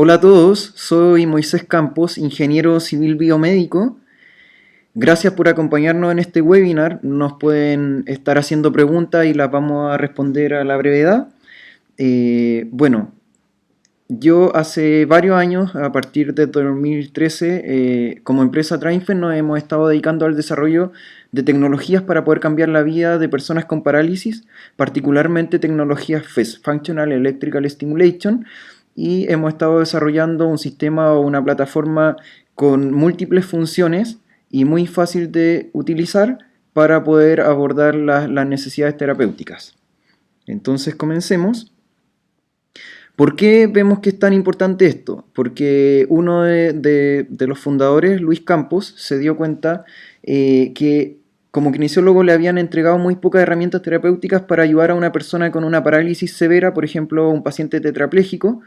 Hola a todos, soy Moisés Campos, ingeniero civil biomédico. Gracias por acompañarnos en este webinar. Nos pueden estar haciendo preguntas y las vamos a responder a la brevedad. Bueno, yo hace varios años, a partir de 2013, como empresa Trainfer nos hemos estado dedicando al desarrollo de tecnologías para poder cambiar la vida de personas con parálisis, particularmente tecnologías FES, Functional Electrical Stimulation, y hemos estado desarrollando un sistema o una plataforma con múltiples funciones y muy fácil de utilizar para poder abordar las necesidades terapéuticas. Entonces comencemos. ¿Por qué vemos que es tan importante esto? Porque uno de los fundadores, Luis Campos, se dio cuenta que como kinesiólogo le habían entregado muy pocas herramientas terapéuticas para ayudar a una persona con una parálisis severa, por ejemplo, un paciente tetrapléjico,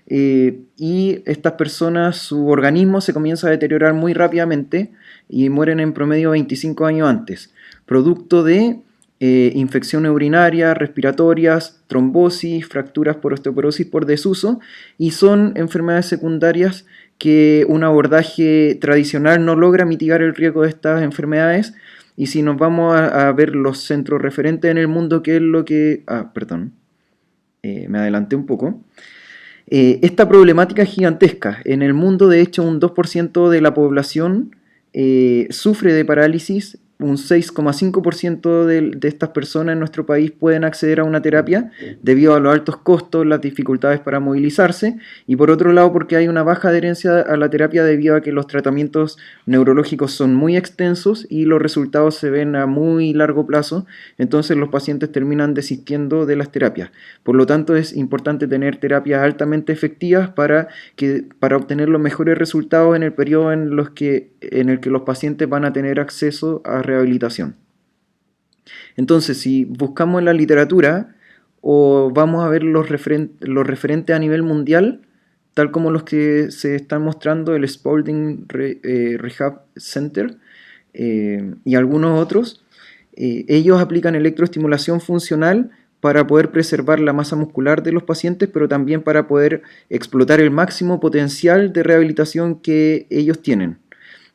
y estas personas, su organismo se comienza a deteriorar muy rápidamente y mueren en promedio 25 años antes, producto de infecciones urinarias, respiratorias, trombosis, fracturas por osteoporosis por desuso, y son enfermedades secundarias que un abordaje tradicional no logra mitigar el riesgo de estas enfermedades. Y si nos vamos a ver los centros referentes en el mundo, que es lo que... me adelanté un poco. Esta problemática es gigantesca. En el mundo, de hecho, un 2% de la población sufre de parálisis. Un 6,5% de estas personas en nuestro país pueden acceder a una terapia debido a los altos costos, las dificultades para movilizarse, y por otro lado porque hay una baja adherencia a la terapia debido a que los tratamientos neurológicos son muy extensos y los resultados se ven a muy largo plazo. Entonces los pacientes terminan desistiendo de las terapias. Por lo tanto, es importante tener terapias altamente efectivas para obtener los mejores resultados en el periodo en el que los pacientes van a tener acceso a rehabilitación. Entonces, si buscamos en la literatura o vamos a ver los referentes a nivel mundial, tal como los que se están mostrando, el Spaulding Rehab Center y algunos otros, ellos aplican electroestimulación funcional para poder preservar la masa muscular de los pacientes, pero también para poder explotar el máximo potencial de rehabilitación que ellos tienen.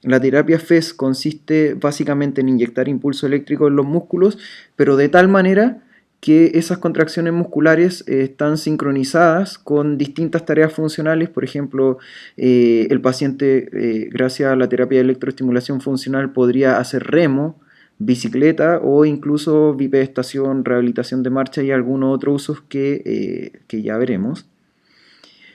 La terapia FES consiste básicamente en inyectar impulso eléctrico en los músculos, pero de tal manera que esas contracciones musculares están sincronizadas con distintas tareas funcionales. Por ejemplo, el paciente, gracias a la terapia de electroestimulación funcional, podría hacer remo, bicicleta o incluso bipedestación, rehabilitación de marcha y algunos otros usos que ya veremos.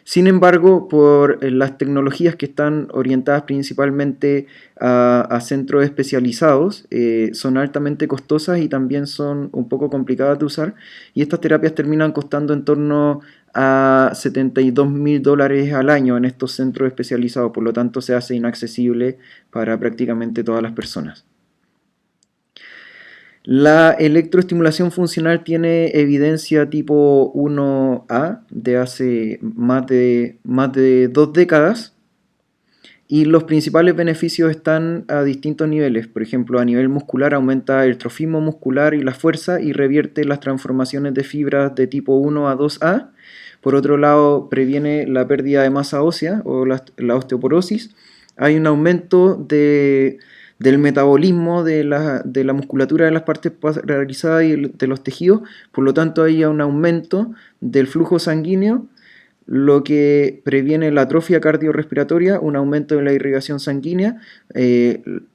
Sin embargo, por las tecnologías que están orientadas principalmente a centros especializados, son altamente costosas y también son un poco complicadas de usar, y estas terapias terminan costando en torno a $72.000 al año en estos centros especializados. Por lo tanto, se hace inaccesible para prácticamente todas las personas. La electroestimulación funcional tiene evidencia tipo 1A de hace más de 2 décadas, y los principales beneficios están a distintos niveles. Por ejemplo, a nivel muscular aumenta el trofismo muscular y la fuerza y revierte las transformaciones de fibras de tipo 1 a 2A. Por otro lado, previene la pérdida de masa ósea o la osteoporosis. Hay un aumento del metabolismo de la musculatura de las partes paralizadas y de los tejidos. Por lo tanto, hay un aumento del flujo sanguíneo, lo que previene la atrofia cardiorrespiratoria, un aumento de la irrigación sanguínea,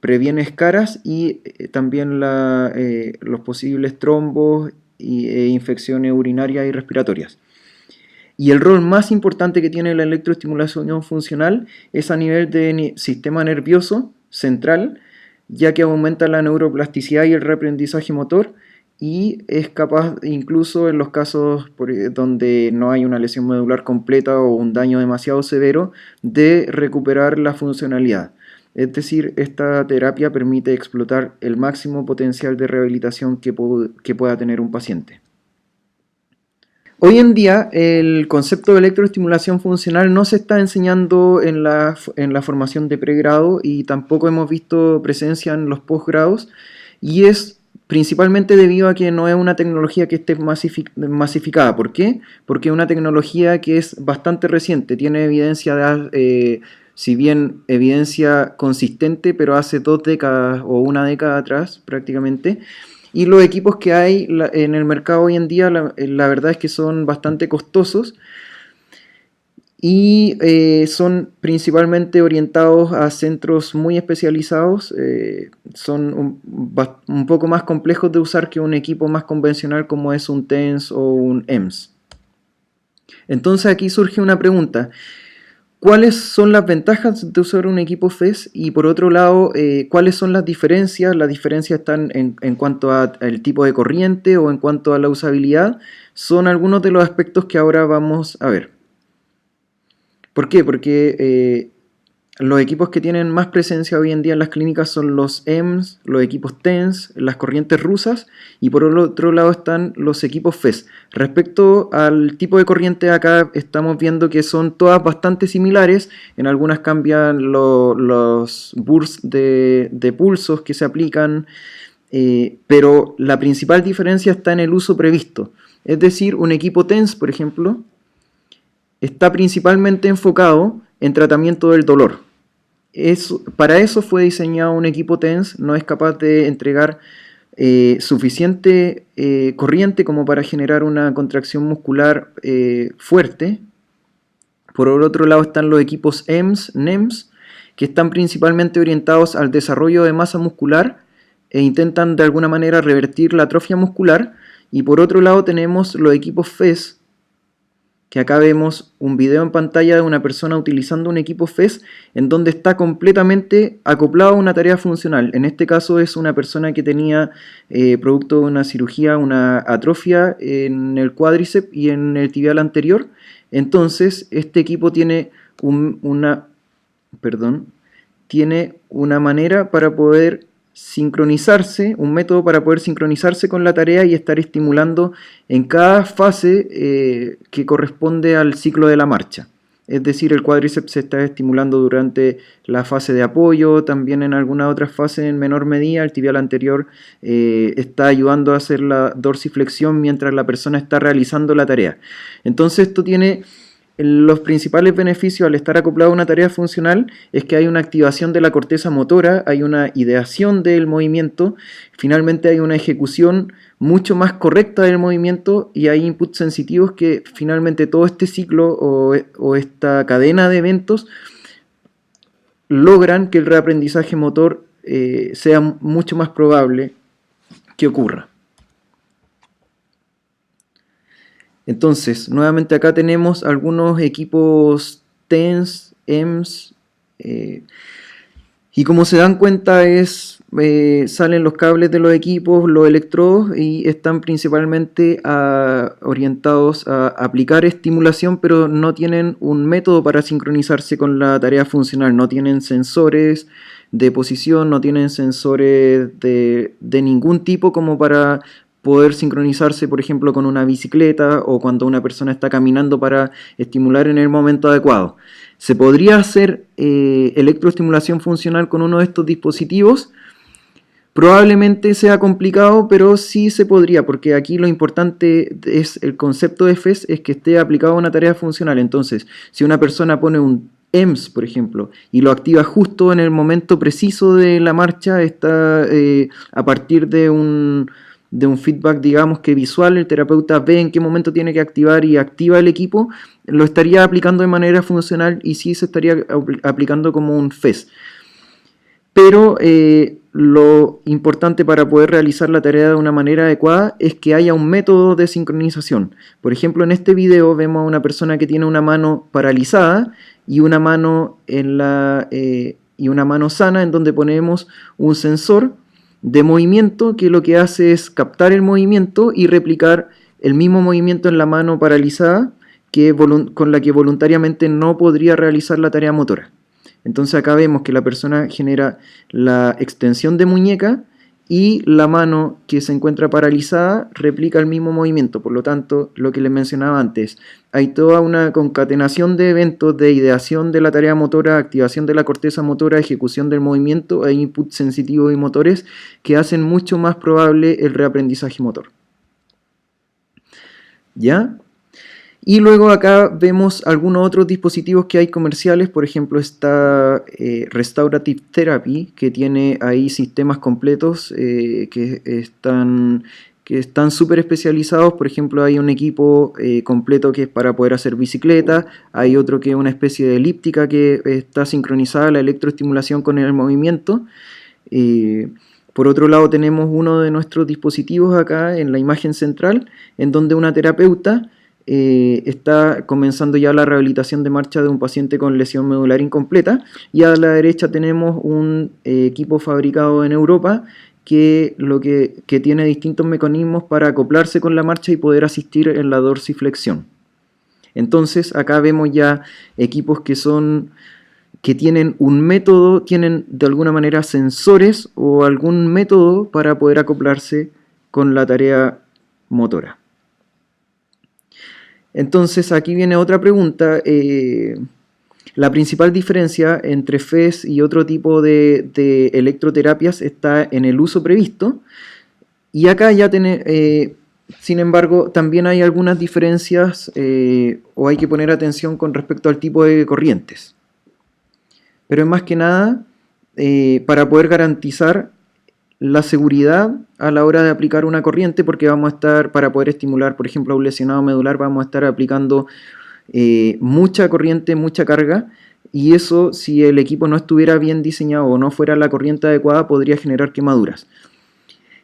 previene escaras y también los posibles trombos e infecciones urinarias y respiratorias. Y el rol más importante que tiene la electroestimulación funcional es a nivel de sistema nervioso central, ya que aumenta la neuroplasticidad y el reaprendizaje motor, y es capaz, incluso en los casos donde no hay una lesión medular completa o un daño demasiado severo, de recuperar la funcionalidad. Es decir, esta terapia permite explotar el máximo potencial de rehabilitación que pueda tener un paciente. Hoy en día el concepto de electroestimulación funcional no se está enseñando en la formación de pregrado, y tampoco hemos visto presencia en los posgrados, y es principalmente debido a que no es una tecnología que esté masificada. ¿Por qué? Porque es una tecnología que es bastante reciente, tiene evidencia si bien evidencia consistente, pero hace 2 décadas o una década atrás prácticamente. Y los equipos que hay en el mercado hoy en día, la verdad es que son bastante costosos y son principalmente orientados a centros muy especializados, son un poco más complejos de usar que un equipo más convencional como es un TENS o un EMS. Entonces aquí surge una pregunta: ¿cuáles son las ventajas de usar un equipo FES? Y por otro lado, ¿cuáles son las diferencias? Las diferencias están en cuanto al tipo de corriente o en cuanto a la usabilidad. Son algunos de los aspectos que ahora vamos a ver. ¿Por qué? Porque los equipos que tienen más presencia hoy en día en las clínicas son los EMS, los equipos TENS, las corrientes rusas, y por otro lado están los equipos FES. Respecto al tipo de corriente, acá estamos viendo que son todas bastante similares. En algunas cambian los bursts de pulsos que se aplican, pero la principal diferencia está en el uso previsto. Es decir, un equipo TENS, por ejemplo, está principalmente enfocado en tratamiento del dolor. Para eso fue diseñado un equipo TENS, no es capaz de entregar suficiente corriente como para generar una contracción muscular fuerte. Por otro lado están los equipos EMS, NEMS, que están principalmente orientados al desarrollo de masa muscular e intentan de alguna manera revertir la atrofia muscular. Y por otro lado tenemos los equipos FES, que acá vemos un video en pantalla de una persona utilizando un equipo FES en donde está completamente acoplado a una tarea funcional. En este caso es una persona que tenía, producto de una cirugía, una atrofia en el cuádriceps y en el tibial anterior. Entonces este equipo tiene tiene una manera para poder sincronizarse, un método para poder sincronizarse con la tarea y estar estimulando en cada fase que corresponde al ciclo de la marcha. Es decir, el cuádriceps se está estimulando durante la fase de apoyo, también en alguna otra fase en menor medida. El tibial anterior está ayudando a hacer la dorsiflexión mientras la persona está realizando la tarea. Entonces esto tiene los principales beneficios al estar acoplado a una tarea funcional es que hay una activación de la corteza motora, hay una ideación del movimiento, finalmente hay una ejecución mucho más correcta del movimiento y hay inputs sensitivos que finalmente todo este ciclo o esta cadena de eventos logran que el reaprendizaje motor sea mucho más probable que ocurra. Entonces, nuevamente acá tenemos algunos equipos TENS, EMS, y como se dan cuenta salen los cables de los equipos, los electrodos, y están principalmente orientados a aplicar estimulación, pero no tienen un método para sincronizarse con la tarea funcional, no tienen sensores de posición, no tienen sensores de ningún tipo como para poder sincronizarse, por ejemplo, con una bicicleta o cuando una persona está caminando para estimular en el momento adecuado. ¿Se podría hacer electroestimulación funcional con uno de estos dispositivos? Probablemente sea complicado, pero sí se podría, porque aquí lo importante es el concepto de FES, es que esté aplicado a una tarea funcional. Entonces, si una persona pone un EMS, por ejemplo, y lo activa justo en el momento preciso de la marcha, está a partir de un feedback, digamos que visual, el terapeuta ve en qué momento tiene que activar y activa el equipo, lo estaría aplicando de manera funcional y sí se estaría aplicando como un FES. Pero lo importante para poder realizar la tarea de una manera adecuada es que haya un método de sincronización. Por ejemplo, en este video vemos a una persona que tiene una mano paralizada y una mano sana, en donde ponemos un sensor de movimiento que lo que hace es captar el movimiento y replicar el mismo movimiento en la mano paralizada con la que voluntariamente no podría realizar la tarea motora. Entonces acá vemos que la persona genera la extensión de muñeca y la mano que se encuentra paralizada replica el mismo movimiento. Por lo tanto, lo que les mencionaba antes, hay toda una concatenación de eventos de ideación de la tarea motora, activación de la corteza motora, ejecución del movimiento e inputs sensitivos y motores que hacen mucho más probable el reaprendizaje motor. ¿Ya? Y luego acá vemos algunos otros dispositivos que hay comerciales, por ejemplo está Restorative Therapy, que tiene ahí sistemas completos que están súper especializados. Por ejemplo, hay un equipo completo que es para poder hacer bicicleta, hay otro que es una especie de elíptica que está sincronizada la electroestimulación con el movimiento. Por otro lado tenemos uno de nuestros dispositivos acá en la imagen central, en donde una terapeuta está comenzando ya la rehabilitación de marcha de un paciente con lesión medular incompleta, y a la derecha tenemos un equipo fabricado en Europa que tiene distintos mecanismos para acoplarse con la marcha y poder asistir en la dorsiflexión. Entonces acá vemos ya equipos que tienen un método, tienen de alguna manera sensores o algún método para poder acoplarse con la tarea motora. Entonces aquí viene otra pregunta. La principal diferencia entre FES y otro tipo de electroterapias está en el uso previsto, y acá ya sin embargo también hay algunas diferencias o hay que poner atención con respecto al tipo de corrientes, pero es más que nada para poder garantizar la seguridad a la hora de aplicar una corriente, porque vamos a estar, para poder estimular por ejemplo a un lesionado medular, vamos a estar aplicando mucha corriente, mucha carga, y eso, si el equipo no estuviera bien diseñado o no fuera la corriente adecuada, podría generar quemaduras.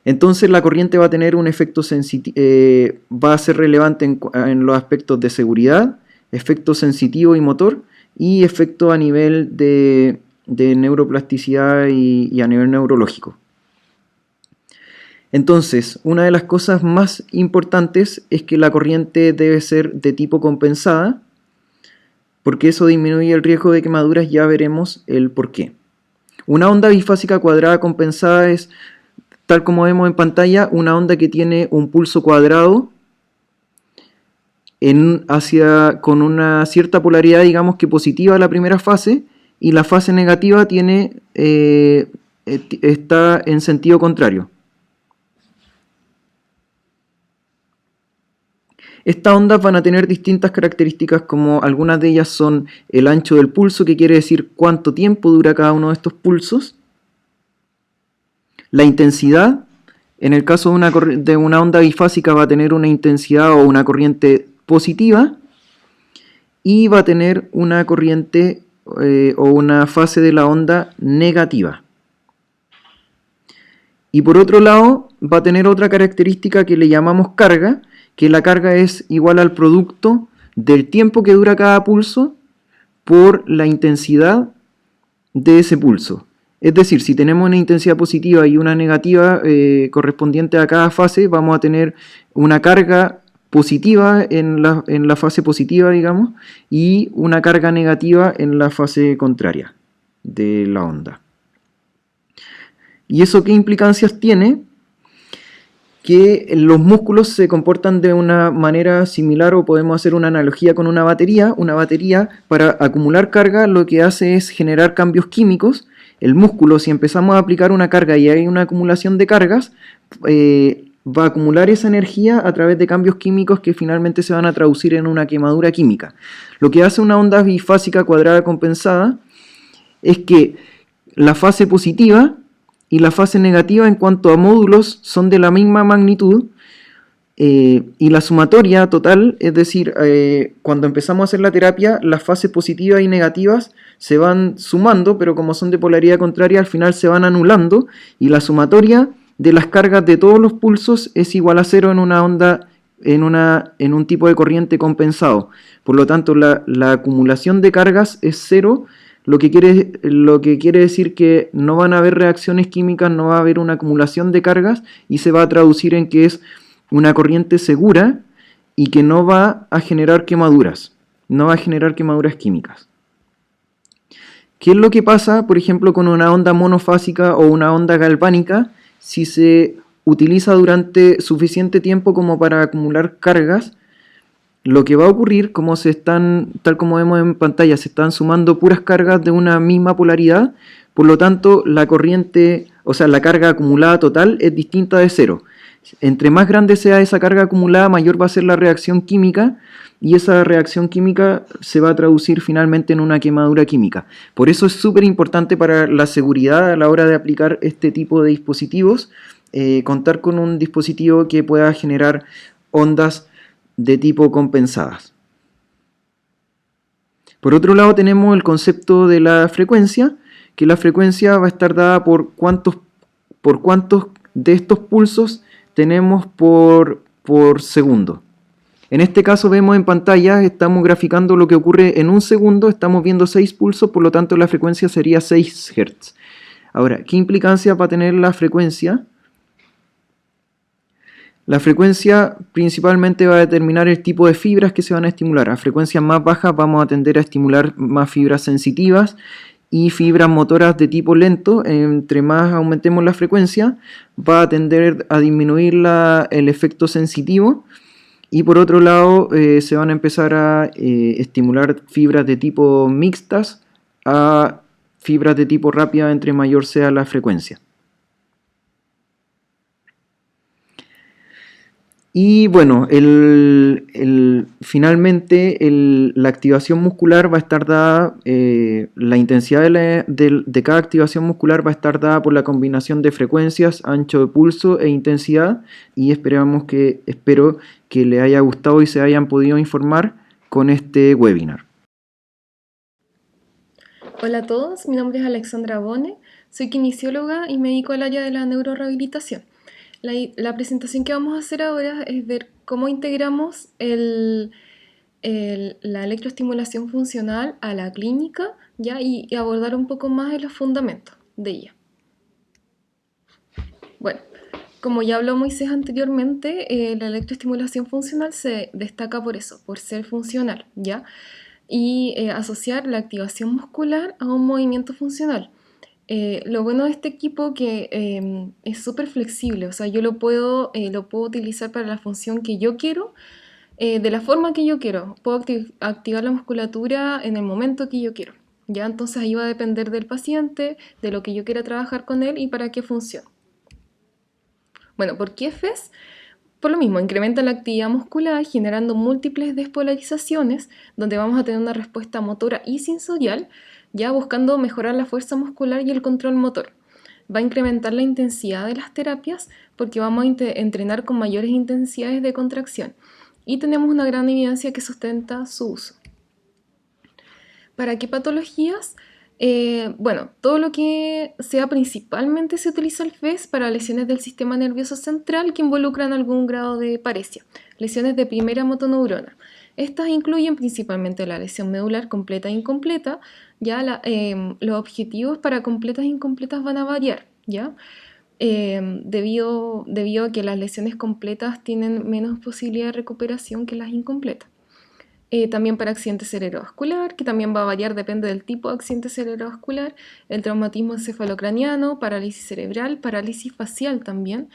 Entonces la corriente va a tener un efecto va a ser relevante en los aspectos de seguridad, efecto sensitivo y motor, y efecto a nivel de neuroplasticidad y a nivel neurológico. Entonces, una de las cosas más importantes es que la corriente debe ser de tipo compensada, porque eso disminuye el riesgo de quemaduras. Ya veremos el por qué. Una onda bifásica cuadrada compensada es, tal como vemos en pantalla, una onda que tiene un pulso cuadrado con una cierta polaridad, digamos que positiva a la primera fase, y la fase negativa está en sentido contrario. Estas ondas van a tener distintas características, como algunas de ellas son el ancho del pulso, que quiere decir cuánto tiempo dura cada uno de estos pulsos, la intensidad. En el caso de una onda bifásica va a tener una intensidad o una corriente positiva, y va a tener una corriente o una fase de la onda negativa. Y por otro lado va a tener otra característica que le llamamos carga, que la carga es igual al producto del tiempo que dura cada pulso por la intensidad de ese pulso. Es decir, si tenemos una intensidad positiva y una negativa correspondiente a cada fase, vamos a tener una carga positiva en la fase positiva, digamos, y una carga negativa en la fase contraria de la onda. ¿Y eso qué implicancias tiene? Que los músculos se comportan de una manera similar, o podemos hacer una analogía con una batería. Una batería, para acumular carga, lo que hace es generar cambios químicos. El músculo, si empezamos a aplicar una carga y hay una acumulación de cargas, va a acumular esa energía a través de cambios químicos que finalmente se van a traducir en una quemadura química. Lo que hace una onda bifásica cuadrada compensada es que la fase positiva y la fase negativa en cuanto a módulos son de la misma magnitud, y la sumatoria total, es decir, cuando empezamos a hacer la terapia, las fases positivas y negativas se van sumando, pero como son de polaridad contraria, al final se van anulando, y la sumatoria de las cargas de todos los pulsos es igual a cero en una onda, en un tipo de corriente compensado. Por lo tanto, la acumulación de cargas es cero, lo que quiere decir que no van a haber reacciones químicas, no va a haber una acumulación de cargas, y se va a traducir en que es una corriente segura y que no va a generar quemaduras, no va a generar quemaduras químicas. ¿Qué es lo que pasa, por ejemplo, con una onda monofásica o una onda galvánica si se utiliza durante suficiente tiempo como para acumular cargas, lo que va a ocurrir, tal como vemos en pantalla, se están sumando puras cargas de una misma polaridad, por lo tanto la corriente, o sea, la carga acumulada total es distinta de cero. Entre más grande sea esa carga acumulada, mayor va a ser la reacción química, y esa reacción química se va a traducir finalmente en una quemadura química. Por eso es súper importante para la seguridad a la hora de aplicar este tipo de dispositivos, contar con un dispositivo que pueda generar ondas de tipo compensadas. Por otro lado tenemos el concepto de la frecuencia, que la frecuencia va a estar dada por cuántos de estos pulsos tenemos por segundo. En este caso vemos en pantalla, estamos graficando lo que ocurre en un segundo, estamos viendo 6 pulsos, por lo tanto la frecuencia sería 6 Hz. Ahora, ¿qué implicancia va a tener la frecuencia? La frecuencia principalmente va a determinar el tipo de fibras que se van a estimular. A frecuencias más bajas vamos a tender a estimular más fibras sensitivas y fibras motoras de tipo lento. Entre más aumentemos la frecuencia, va a tender a disminuir el efecto sensitivo. Y por otro lado, se van a empezar a estimular fibras de tipo mixtas a fibras de tipo rápida entre mayor sea la frecuencia. Y bueno, finalmente la activación muscular va a estar dada, la intensidad de cada activación muscular va a estar dada por la combinación de frecuencias, ancho de pulso e intensidad, y espero que les haya gustado y se hayan podido informar con este webinar. Hola a todos, mi nombre es Alexandra Bone, soy kinesióloga y me dedico al área de la neurorehabilitación. La presentación que vamos a hacer ahora es ver cómo integramos la electroestimulación funcional a la clínica, ¿ya? Y abordar un poco más de los fundamentos de ella. Bueno, como ya habló Moisés anteriormente, la electroestimulación funcional se destaca por eso, por ser funcional, ¿ya? Y asociar la activación muscular a un movimiento funcional. Lo bueno de este equipo que es súper flexible, o sea, yo lo puedo utilizar para la función que yo quiero, de la forma que yo quiero. Puedo activar la musculatura en el momento que yo quiero. ¿Ya? Entonces ahí va a depender del paciente, de lo que yo quiera trabajar con él y para qué función. Bueno, ¿por qué FES? Por lo mismo, incrementa la actividad muscular generando múltiples despolarizaciones donde vamos a tener una respuesta motora y sensorial, ya buscando mejorar la fuerza muscular y el control motor. Va a incrementar la intensidad de las terapias porque vamos a entrenar con mayores intensidades de contracción y tenemos una gran evidencia que sustenta su uso. ¿Para qué patologías? Bueno, todo lo que sea principalmente se utiliza el FES para lesiones del sistema nervioso central que involucran algún grado de paresia, lesiones de primera motoneurona. Estas incluyen principalmente la lesión medular completa e incompleta, ya los objetivos para completas e incompletas van a variar, ¿ya? Debido a que las lesiones completas tienen menos posibilidad de recuperación que las incompletas. También para accidente cerebrovascular, que también va a variar, depende del tipo de accidente cerebrovascular, el traumatismo encefalocraniano, parálisis cerebral, parálisis facial también.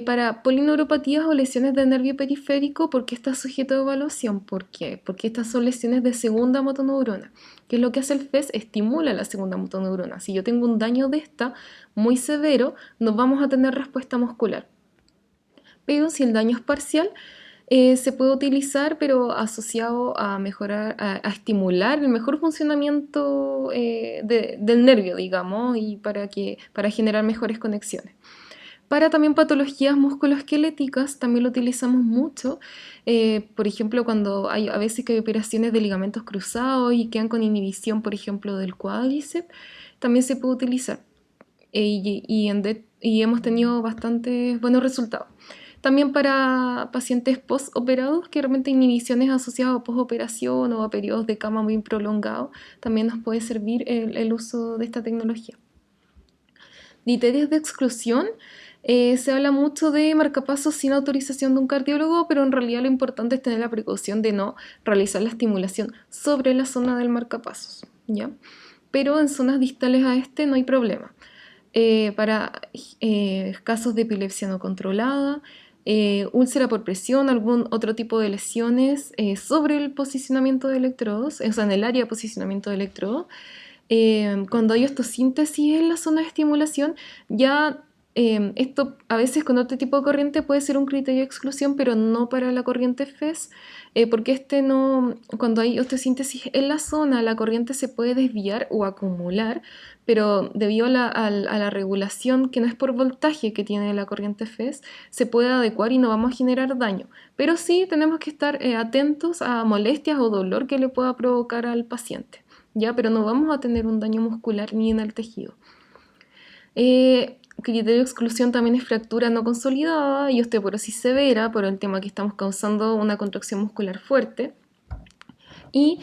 Para polineuropatías o lesiones del nervio periférico, ¿por qué está sujeto a evaluación? ¿Por qué? Porque estas son lesiones de segunda motoneurona. ¿Qué es lo que hace el FES? Estimula la segunda motoneurona. Si yo tengo un daño de esta muy severo, no vamos a tener respuesta muscular. Pero si el daño es parcial, se puede utilizar, pero asociado a mejorar, a estimular el mejor funcionamiento del nervio, digamos, y para generar mejores conexiones. Para también patologías musculoesqueléticas también lo utilizamos mucho, por ejemplo, cuando hay a veces que hay operaciones de ligamentos cruzados y quedan con inhibición, por ejemplo, del cuádriceps, también se puede utilizar y hemos tenido bastantes buenos resultados. También para pacientes postoperados, que realmente inhibiciones asociadas a postoperación o a periodos de cama muy prolongados, también nos puede servir el uso de esta tecnología. Criterios de exclusión. Se habla mucho de marcapasos sin autorización de un cardiólogo, pero en realidad lo importante es tener la precaución de no realizar la estimulación sobre la zona del marcapasos, ¿ya? Pero en zonas distales a este no hay problema. para casos de epilepsia no controlada, úlcera por presión, algún otro tipo de lesiones sobre el posicionamiento de electrodos, o sea, en el área de posicionamiento de electrodos. Cuando hay ostosíntesis en la zona de estimulación, ya esto a veces con otro tipo de corriente puede ser un criterio de exclusión, pero no para la corriente FES, porque cuando hay ostosíntesis en la zona, la corriente se puede desviar o acumular, pero debido a la regulación, que no es por voltaje que tiene la corriente FES, se puede adecuar y no vamos a generar daño. Pero sí tenemos que estar atentos a molestias o dolor que le pueda provocar al paciente, ¿ya? Pero no vamos a tener un daño muscular ni en el tejido. Criterio de exclusión también es fractura no consolidada y osteoporosis severa por el tema que estamos causando una contracción muscular fuerte. Y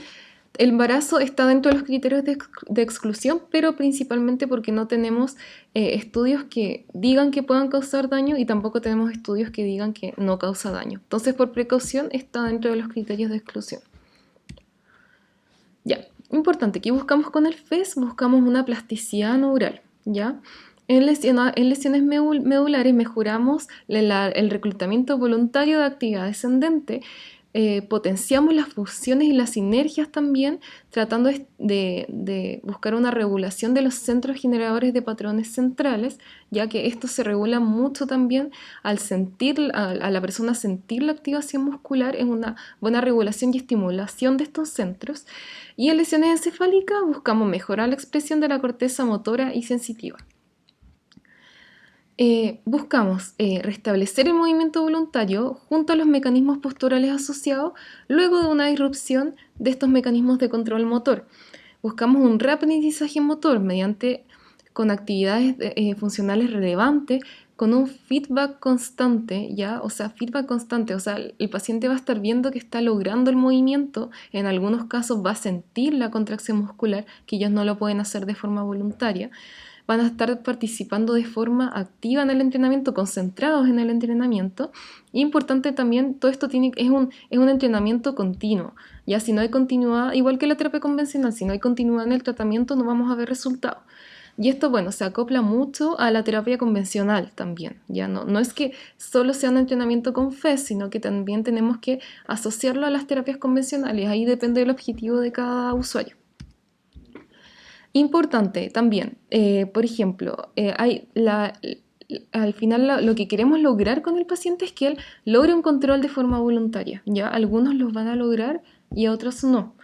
el embarazo está dentro de los criterios de exclusión, pero principalmente porque no tenemos estudios que digan que puedan causar daño y tampoco tenemos estudios que digan que no causa daño. Entonces, por precaución, está dentro de los criterios de exclusión. Ya, importante, ¿qué buscamos con el FES? Buscamos una plasticidad neural, ¿ya? En lesiones medulares mejoramos el reclutamiento voluntario de actividad descendente, potenciamos las funciones y las sinergias también, tratando de buscar una regulación de los centros generadores de patrones centrales, ya que esto se regula mucho también al sentir, a la persona sentir la activación muscular en una buena regulación y estimulación de estos centros. Y en lesiones encefálicas buscamos mejorar la expresión de la corteza motora y sensitiva. Buscamos restablecer el movimiento voluntario junto a los mecanismos posturales asociados luego de una disrupción de estos mecanismos de control motor. Buscamos un reaprendizaje motor con actividades funcionales relevantes, con un feedback constante, ¿ya? O sea, el paciente va a estar viendo que está logrando el movimiento, en algunos casos va a sentir la contracción muscular, que ellos no lo pueden hacer de forma voluntaria. Van a estar participando de forma activa en el entrenamiento, concentrados en el entrenamiento. Importante también, todo esto es un entrenamiento continuo. Ya si no hay continuidad, igual que la terapia convencional, si no hay continuidad en el tratamiento no vamos a ver resultados. Y esto, bueno, se acopla mucho a la terapia convencional también. Ya no es que solo sea un entrenamiento con FES, sino que también tenemos que asociarlo a las terapias convencionales. Ahí depende del objetivo de cada usuario. Importante también, por ejemplo, al final lo que queremos lograr con el paciente es que él logre un control de forma voluntaria, ¿ya? Algunos los van a lograr y a otros no.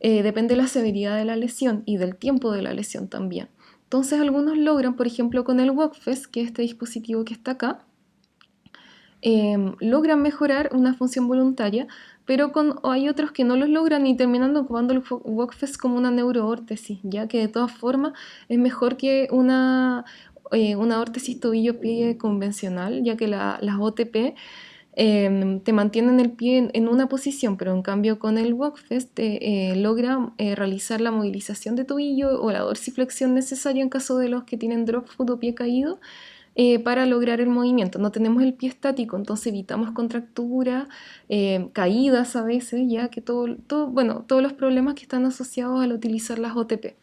Depende de la severidad de la lesión y del tiempo de la lesión también. Entonces algunos logran, por ejemplo, con el WalkFest, que es este dispositivo que está acá, logran mejorar una función voluntaria, pero hay otros que no los logran y terminan ocupando el WalkFest como una neuroórtesis, ya que de todas formas es mejor que una órtesis tobillo-pie convencional, ya que las OTP te mantienen el pie en una posición, pero en cambio con el WalkFest logra realizar la movilización de tobillo o la dorsiflexión necesaria en caso de los que tienen drop foot o pie caído, para lograr el movimiento. No tenemos el pie estático, entonces evitamos contracturas, caídas a veces, ya que todos los problemas que están asociados al utilizar las OTP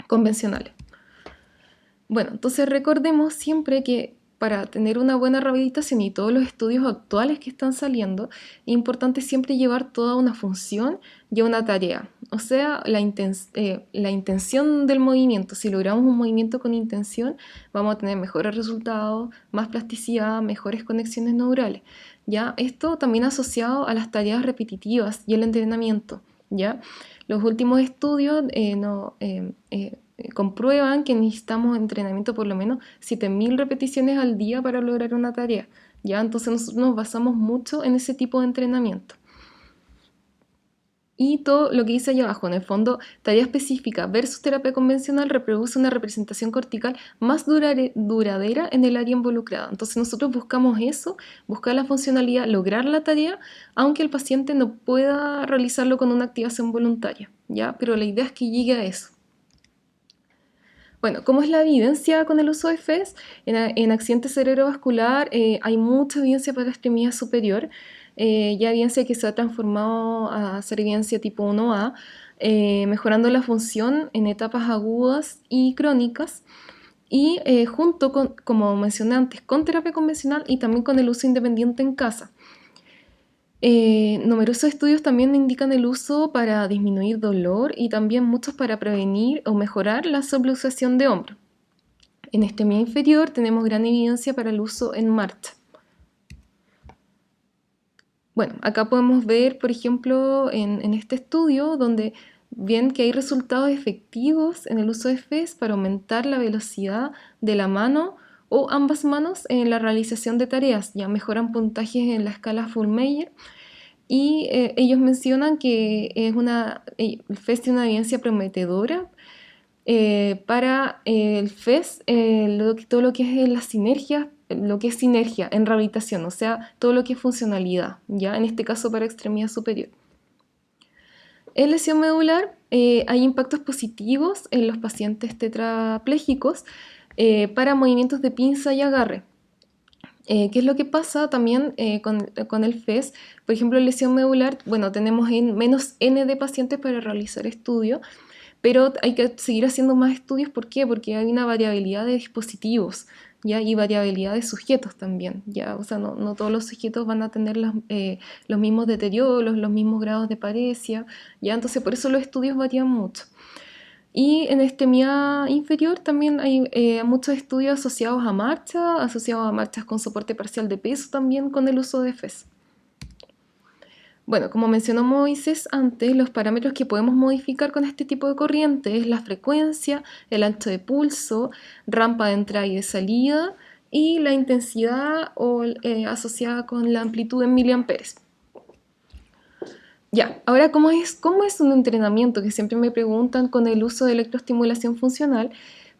convencionales. Bueno, entonces recordemos siempre que para tener una buena rehabilitación y todos los estudios actuales que están saliendo, es importante siempre llevar toda una función y una tarea. O sea, la intención del movimiento. Si logramos un movimiento con intención, vamos a tener mejores resultados, más plasticidad, mejores conexiones neurales. ¿Ya? Esto también asociado a las tareas repetitivas y el entrenamiento. ¿Ya? Los últimos estudios comprueban que necesitamos entrenamiento por lo menos 7.000 repeticiones al día para lograr una tarea, ¿ya? Entonces nosotros nos basamos mucho en ese tipo de entrenamiento. Y todo lo que dice allá abajo, en el fondo, tarea específica versus terapia convencional reproduce una representación cortical más duradera en el área involucrada. Entonces nosotros buscamos eso, buscar la funcionalidad, lograr la tarea, aunque el paciente no pueda realizarlo con una activación voluntaria, ¿ya? Pero la idea es que llegue a eso. Bueno, ¿cómo es la evidencia con el uso de FES? En accidente cerebrovascular hay mucha evidencia para la extremidad superior, ya evidencia que se ha transformado a ser evidencia tipo 1A, mejorando la función en etapas agudas y crónicas. y junto con, como mencioné antes, con terapia convencional y también con el uso independiente en casa. Numerosos estudios también indican el uso para disminuir dolor y también muchos para prevenir o mejorar la subluxación de hombro. En este extremidad inferior tenemos gran evidencia para el uso en marcha. Bueno, acá podemos ver, por ejemplo, en este estudio, donde ven que hay resultados efectivos en el uso de FES para aumentar la velocidad de la mano o ambas manos en la realización de tareas. Ya mejoran puntajes en la escala Fullmeyer y ellos mencionan que el FES tiene una evidencia prometedora para el FES, todo lo que es la sinergia, lo que es sinergia en rehabilitación, o sea, todo lo que es funcionalidad, ya en este caso para extremidad superior. En lesión medular hay impactos positivos en los pacientes tetraplégicos para movimientos de pinza y agarre. ¿Qué es lo que pasa también con el FES? Por ejemplo, en lesión medular, bueno, tenemos menos N de pacientes para realizar estudios, pero hay que seguir haciendo más estudios. ¿Por qué? Porque hay una variabilidad de dispositivos, ¿ya? Y variabilidad de sujetos también, ¿ya? O sea, no todos los sujetos van a tener los mismos deterioros, los mismos grados de paresia, ¿ya? Entonces, por eso los estudios varían mucho. Y en extremidad inferior también hay muchos estudios asociados a marchas con soporte parcial de peso también con el uso de FES. Bueno, como mencionó Moisés antes, los parámetros que podemos modificar con este tipo de corriente es la frecuencia, el ancho de pulso, rampa de entrada y de salida y la intensidad asociada con la amplitud en miliamperes. Ya, ahora, ¿cómo es un entrenamiento? Que siempre me preguntan con el uso de electroestimulación funcional.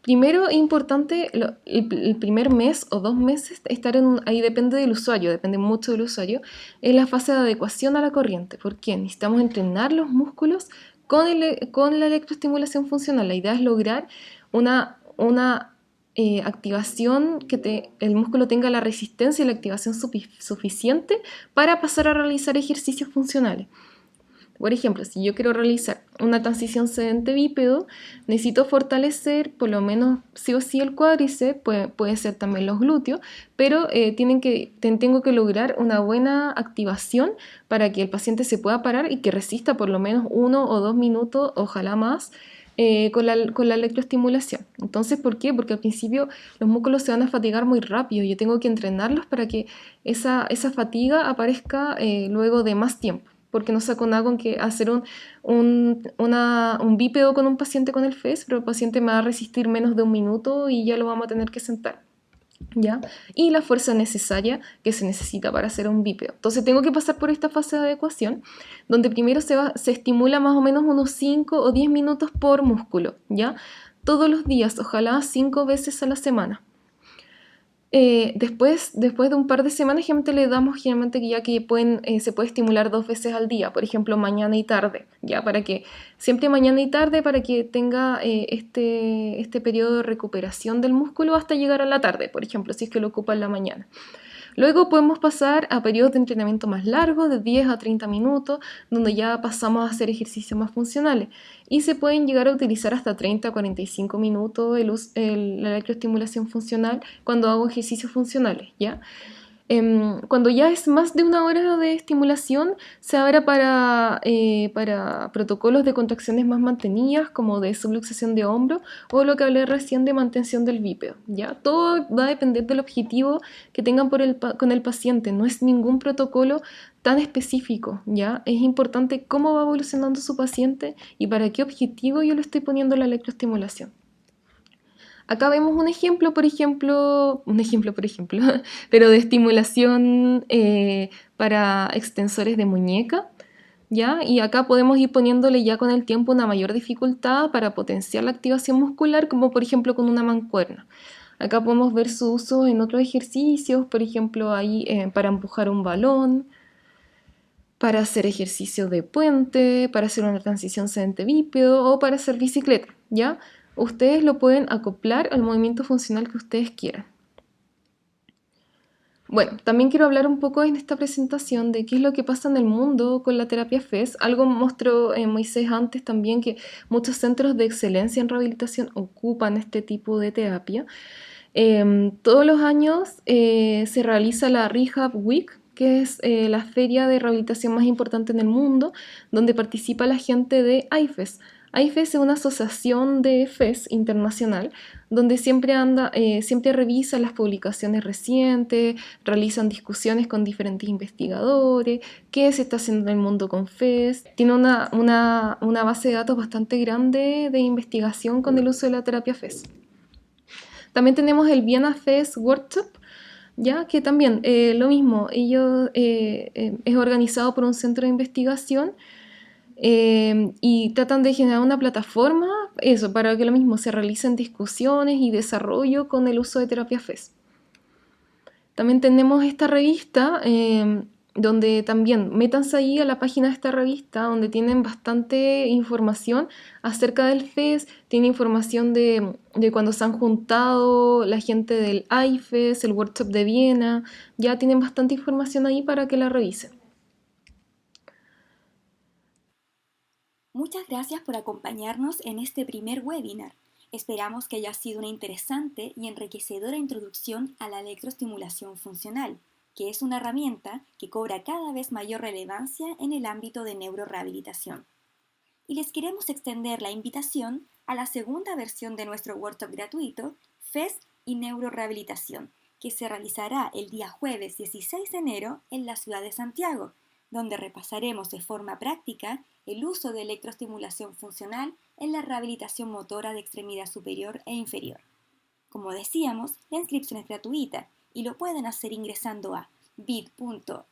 Primero, es importante el primer mes o 2 meses estar ahí depende del usuario, depende mucho del usuario, en la fase de adecuación a la corriente. ¿Por qué? Necesitamos entrenar los músculos con la electroestimulación funcional. La idea es lograr una activación que el músculo tenga la resistencia y la activación suficiente para pasar a realizar ejercicios funcionales. Por ejemplo, si yo quiero realizar una transición sedente bípedo, necesito fortalecer por lo menos sí o sí el cuádriceps, puede ser también los glúteos, pero tengo que lograr una buena activación para que el paciente se pueda parar y que resista por lo menos 1 o 2 minutos, ojalá más, con la electroestimulación. Entonces, ¿por qué? Porque al principio los músculos se van a fatigar muy rápido y yo tengo que entrenarlos para que esa fatiga aparezca luego de más tiempo. Porque no saco nada con que hacer un bípedo con un paciente con el FES, pero el paciente me va a resistir menos de 1 minuto y ya lo vamos a tener que sentar, ¿ya? Y la fuerza necesaria que se necesita para hacer un bípedo. Entonces tengo que pasar por esta fase de adecuación, donde primero se estimula más o menos unos 5 o 10 minutos por músculo, ¿ya? Todos los días, ojalá 5 veces a la semana. Después de un par de semanas, generalmente le damos que ya que se puede estimular 2 veces al día, por ejemplo, mañana y tarde, ya para que siempre mañana y tarde para que tenga este periodo de recuperación del músculo hasta llegar a la tarde, por ejemplo, si es que lo ocupa en la mañana. Luego podemos pasar a periodos de entrenamiento más largos, de 10 a 30 minutos, donde ya pasamos a hacer ejercicios más funcionales. Y se pueden llegar a utilizar hasta 30 a 45 minutos la electroestimulación funcional cuando hago ejercicios funcionales, ¿ya? Cuando ya es más de 1 hora de estimulación, se abre para protocolos de contracciones más mantenidas, como de subluxación de hombro, o lo que hablé recién de mantención del bípedo, ¿ya? Todo va a depender del objetivo que tengan con el paciente, no es ningún protocolo tan específico, ¿ya? Es importante cómo va evolucionando su paciente y para qué objetivo yo le estoy poniendo la electroestimulación. Acá vemos un ejemplo, pero de estimulación para extensores de muñeca, ¿ya? Y acá podemos ir poniéndole ya con el tiempo una mayor dificultad para potenciar la activación muscular, como por ejemplo con una mancuerna. Acá podemos ver su uso en otros ejercicios, por ejemplo, ahí para empujar un balón, para hacer ejercicio de puente, para hacer una transición sedente bípedo o para hacer bicicleta, ¿ya? Ustedes lo pueden acoplar al movimiento funcional que ustedes quieran. Bueno, también quiero hablar un poco en esta presentación de qué es lo que pasa en el mundo con la terapia FES. Algo mostró Moisés antes también, que muchos centros de excelencia en rehabilitación ocupan este tipo de terapia. Todos los años se realiza la Rehab Week, que es la feria de rehabilitación más importante en el mundo, donde participa la gente de AIFES. AIFES es una asociación de FES internacional, donde siempre revisa las publicaciones recientes, realizan discusiones con diferentes investigadores, qué se está haciendo en el mundo con FES. Tiene una base de datos bastante grande de investigación con el uso de la terapia FES. También tenemos el Viena FES Workshop, ya que también lo mismo, es organizado por un centro de investigación y tratan de generar una plataforma, eso, para que lo mismo se realicen discusiones y desarrollo con el uso de terapia FES. También tenemos esta revista, donde también métanse ahí a la página de esta revista, donde tienen bastante información acerca del FES, tiene información de cuando se han juntado la gente del IFES, el workshop de Viena, ya tienen bastante información ahí para que la revisen. Muchas gracias por acompañarnos en este primer webinar. Esperamos que haya sido una interesante y enriquecedora introducción a la electroestimulación funcional, que es una herramienta que cobra cada vez mayor relevancia en el ámbito de neurorehabilitación. Y les queremos extender la invitación a la segunda versión de nuestro workshop gratuito, FES y Neurorehabilitación, que se realizará el día jueves 16 de enero en la ciudad de Santiago, donde repasaremos de forma práctica el uso de electroestimulación funcional en la rehabilitación motora de extremidad superior e inferior. Como decíamos, la inscripción es gratuita y lo pueden hacer ingresando a bit.ly/curso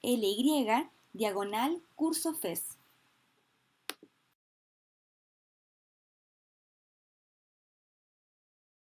FES.